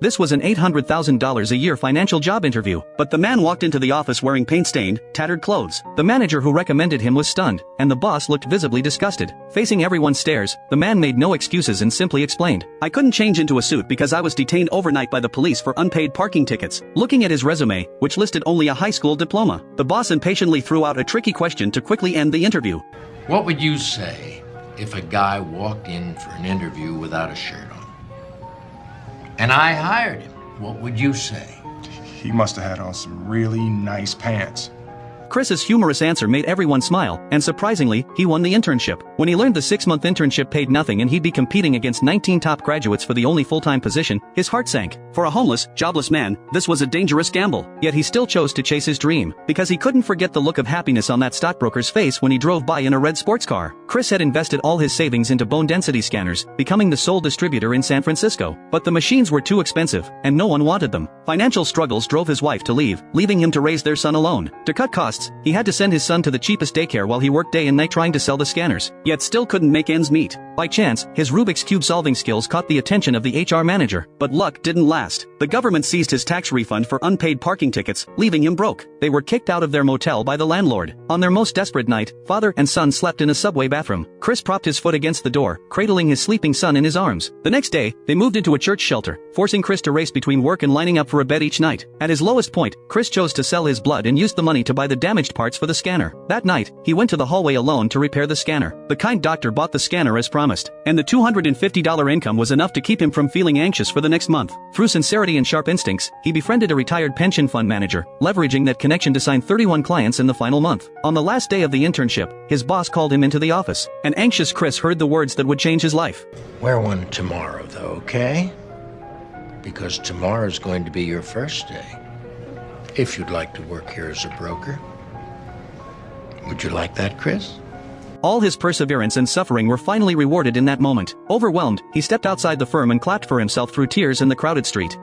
This was an $800,000 a year financial job interview, but the man walked into the office wearing paint-stained, tattered clothes. The manager who recommended him was stunned, and the boss looked visibly disgusted. Facing everyone's stares, the man made no excuses and simply explained, "I couldn't change into a suit because I was detained overnight by the police for unpaid parking tickets." Looking at his resume, which listed only a high school diploma, the boss impatiently threw out a tricky question to quickly end the interview. What would you say if a guy walked in for an interview without a shirt on? And I hired him. What would you say? He must have had on some really nice pants. Chris's humorous answer made everyone smile, and surprisingly, he won the internship. When he learned the 6-month internship paid nothing and he'd be competing against 19 top graduates for the only full-time position, his heart sank. For a homeless, jobless man, this was a dangerous gamble. Yet he still chose to chase his dream, because he couldn't forget the look of happiness on that stockbroker's face when he drove by in a red sports car. Chris had invested all his savings into bone density scanners, becoming the sole distributor in San Francisco. But the machines were too expensive, and no one wanted them. Financial struggles drove his wife to leave, leaving him to raise their son alone. To cut costs, he had to send his son to the cheapest daycare while he worked day and night trying to sell the scanners, yet still couldn't make ends meet. By chance, his Rubik's Cube solving skills caught the attention of the HR manager, but luck didn't last. The government seized his tax refund for unpaid parking tickets, leaving him broke. They were kicked out of their motel by the landlord. On their most desperate night, father and son slept in a subway bathroom. Chris propped his foot against the door, cradling his sleeping son in his arms. The next day, they moved into a church shelter, forcing Chris to race between work and lining up for a bed each night. At his lowest point, Chris chose to sell his blood and used the money to buy the damaged parts for the scanner. That night, he went to the hallway alone to repair the scanner. The kind doctor bought the scanner as promised, and the $250 income was enough to keep him from feeling anxious for the next month. Through sincerity and sharp instincts, he befriended a retired pension fund manager, leveraging that connection to sign 31 clients in the final month. On the last day of the internship, his boss called him into the office. An anxious Chris heard the words that would change his life. Wear one tomorrow, though, okay? Because tomorrow's going to be your first day. If you'd like to work here as a broker. Would you like that, Chris? All his perseverance and suffering were finally rewarded in that moment. Overwhelmed, he stepped outside the firm and clapped for himself through tears in the crowded street.